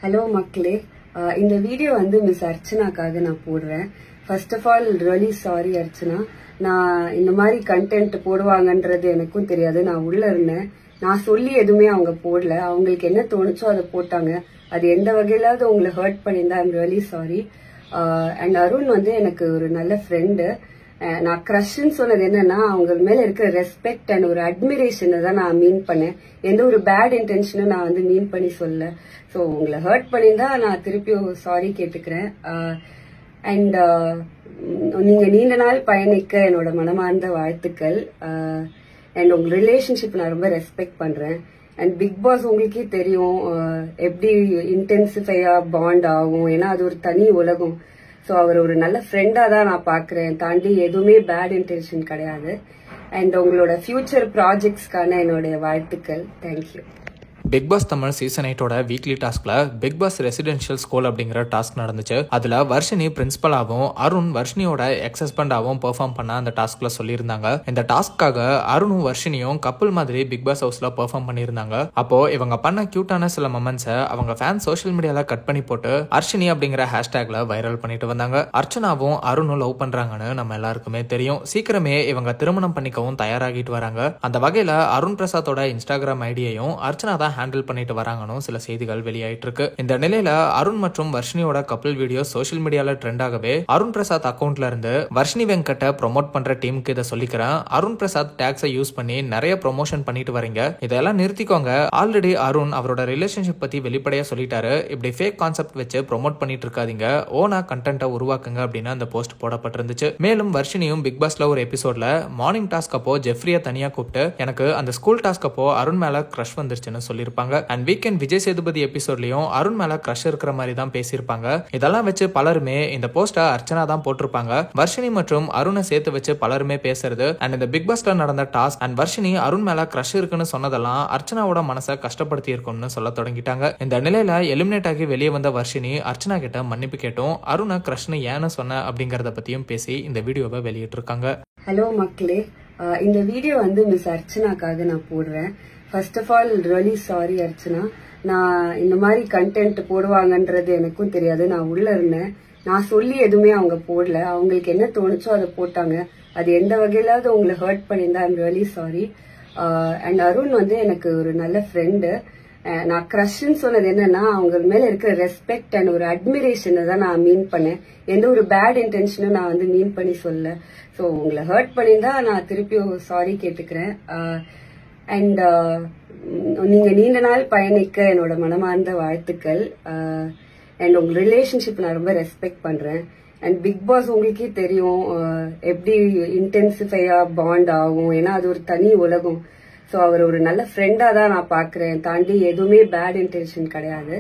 Hello மக்களே, இந்த video வந்து மிஸ் அர்ச்சனாக்காக நான் போடுறேன். First of all really sorry Archana. நான் இந்த மாதிரி கண்டென்ட் போடுவாங்கன்றது எனக்கும் தெரியாது. நான் உள்ள இருந்தேன். நான் சொல்லி எதுவுமே அவங்க போடல. அவங்களுக்கு என்ன தோணுச்சோ அதை போட்டாங்க. அது எந்த வகையிலாவது உங்களை ஹர்ட் பண்ணியிருந்தா I'm really sorry. And Arun வந்து எனக்கு ஒரு நல்ல ஃப்ரெண்டு. நான் க்ரஷ்ன்னு சொன்னது என்னன்னா அவங்க மேல இருக்கிற ரெஸ்பெக்ட் அண்ட் ஒரு அட்மிரேஷனை தான் நான் மீன் பண்ணேன். எந்த ஒரு பேட் இன்டென்ஷனும் நான் வந்து மீன் பண்ணி சொல்ல. ஸோ உங்களை ஹர்ட் பண்ணியிருந்தா நான் திருப்பி சாரி கேட்டுக்கிறேன். அண்ட் நீங்க நீண்ட நாள் பயணிக்க என்னோட மனமார்ந்த வாழ்த்துக்கள். அண்ட் உங்க ரிலேஷன்ஷிப் நான் ரொம்ப ரெஸ்பெக்ட் பண்றேன். அண்ட் பிக் பாஸ் உங்களுக்கே தெரியும் எப்படி இன்டென்சிஃபையா பாண்ட் ஆகும். ஏன்னா அது ஒரு தனி உலகம். ஸோ அவர் ஒரு நல்ல ஃப்ரெண்டா தான் நான் பாக்குறேன். தாண்டி எதுவுமே பேட் இன்டென்ஷன் கிடையாது. அண்ட் உங்களோட ஃபியூச்சர் ப்ராஜெக்ட்ஸ்க்கான என்னுடைய வாழ்த்துக்கள். Thank you. Big boss Tamil season 8 weekly டாஸ்க்ல பிக் பாஸ் ரெசிடென்ஷியல் ஸ்கூல் அப்படிங்கிற டாஸ்க் நடந்துச்சு. அதுல வர்ஷினி பிரின்சிபலாவும் அருண் வர்ஷினியோட எக்ஸ் ஹஸ்பண்டாவும் பெர்ஃபார்ம் பண்ண அந்த டாஸ்க்ல சொல்லியிருந்தாங்க. இந்த டாஸ்க்காக அருணும் வர்ஷினியும் கப்பல் மாதிரி பிக் பாஸ் ஹவுஸ்ல பெர்ஃபார்ம் பண்ணியிருந்தாங்க. அப்போ இவங்க பண்ண கியூட்டான சில மொமெண்ட்ஸை அவங்க ஃபேன்ஸ் சோஷியல் மீடியால கட் பண்ணி போட்டு அர்ஷினி அப்படிங்கிற ஹேஷ்டேக்ல வைரல் பண்ணிட்டு வந்தாங்க. அர்ச்சனாவும் அருணும் லவ் பண்றாங்கன்னு நம்ம எல்லாருக்குமே தெரியும். சீக்கிரமே இவங்க திருமணம் பண்ணிக்கவும் தயாராகிட்டு வராங்க. அந்த வகையில அருண் பிரசாத்தோட இன்ஸ்டாகிராம் ஐடியையும் அர்ச்சனா தான் ஹேண்டில் பண்ணிட்டு வராங்கன்னு சில செய்திகள் வெளியாயிட்டு இருக்கு. இந்த நிலையில அருண் மற்றும் வர்ஷினியோட கப்பல் வீடியோ சோஷியல் மீடியால ட்ரெண்ட் ஆகவே அருண் பிரசாத் அக்கௌண்ட்ல இருந்து வர்ஷினி வெங்கட்ட ப்ரோமோட் பண்ற டீமுக்கு இதை சொல்லிக்கிறேன். அருண் பிரசாத் டேக்ஸை யூஸ் பண்ணி நிறைய ப்ரொமோஷன் பண்ணிட்டு வரீங்க. இதெல்லாம் நிறுத்திக்கோங்க. ஆல்ரெடி அருண் அவரோட ரிலேஷன்ஷிப் பத்தி வெளிப்படையா சொல்லிட்டாரு. இப்படி ஃபேக் கான்செப்ட் வச்சு ப்ரோமோட் பண்ணிட்டு இருக்காதீங்க. ஓனா கண்டென்ட்டை உருவாக்குங்க அப்படின்னு அந்த போஸ்ட் போடப்பட்டிருந்துச்சு. மேலும் வர்ஷினியும் பிக் பாஸ்ல ஒரு எபிசோட்ல மார்னிங் டாஸ்க் அப்போ ஜெஃப்ரியை தனியா கூப்பிட்டு எனக்கு அந்த ஸ்கூல் டாஸ்க் அப்போ அருண் மேல கிரஷ் வந்துருச்சுன்னு சொல்லியிருப்பாங்க. அண்ட் வீக்கெண்ட் விஜய் சேதுபதி எபிசோட்லயும் அருண் மேல கிரஷ் இருக்கிற மாதிரி தான் பேசியிருப்பாங்க. இதெல்லாம் வச்சு பலருமே இந்த போஸ்ட அர்ச்சனா தான் போட்டிருப்பாங்க. வர்ஷினி மற்றும் அருணை சேர்த்து வச்சு பலருமே பேசுறது அண்ட் இந்த பிக் பாஸ்ல நடந்த டாஸ்க் அண்ட் வர்ஷினி அருண் மேல கிரஷ் இருக்குன்னு சொன்னதெல்லாம் அர்ச்சனாவோட மனசை கஷ்டப்படுத்தி இருக்கும்னு சொல்ல தொடங்கிட்டாங்க. இந்த நிலையில எலிமினேட் ஆகி வெளியே வந்த வர்ஷினி அர்ச்சனா கிட்ட மன்னிப்பு கேட்டும் அருணை கிரஷ்னு ஏன்னு சொன்ன அப்படிங்கறத பத்தியும் பேசி இந்த வீடியோவை வெளியிட்டு இருக்காங்க. ஹலோ மக்களே, இந்த வீடியோ வந்து மிஸ் அர்ச்சனாக்காக நான் போடுறேன். First of all really sorry Archana. நான் இந்த மாதிரி கண்டென்ட் போடுவாங்கன்றது எனக்கும் தெரியாது. நான் உள்ள இருந்தேன். நான் சொல்லி எதுவுமே அவங்க போடல. அவங்களுக்கு என்ன தோணுச்சோ அதை போட்டாங்க. அது எந்த வகையிலாவது உங்களை ஹர்ட் பண்ணியிருந்தா I'm really sorry. And Arun வந்து எனக்கு ஒரு நல்ல ஃப்ரெண்டு. நான் க்ரஷ்ன்னு சொன்னது என்னன்னா அவங்க மேல இருக்கிற ரெஸ்பெக்ட் அண்ட் ஒரு அட்மிரேஷனை தான் நான் மீன் பண்ணேன். எந்த ஒரு பேட் இன்டென்ஷனும் நான் வந்து மீன் பண்ணி சொல்ல. ஸோ உங்களை ஹர்ட் பண்ணியிருந்தா நான் திருப்பி சாரி கேட்டுக்கிறேன். அண்ட் நீங்க நீண்ட நாள் பயணிக்க என்னோட மனமார்ந்த வாழ்த்துக்கள். அண்ட் உங்க ரிலேஷன்ஷிப் நான் ரொம்ப ரெஸ்பெக்ட் பண்றேன். அண்ட் பிக் பாஸ் உங்களுக்கே தெரியும் எப்படி இன்டென்சிஃபையா பாண்ட் ஆகும். ஏன்னா அது ஒரு தனி உலகம். ஸோ அவர் ஒரு நல்ல ஃப்ரெண்டா தான் நான் பாக்குறேன். தாண்டி எதுவுமே பேட் இன்டென்ஷன் கிடையாது.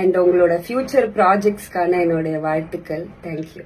அண்ட் உங்களோட ஃபியூச்சர் ப்ராஜெக்ட்ஸ்க்கான என்னுடைய வாழ்த்துக்கள். தேங்க்யூ.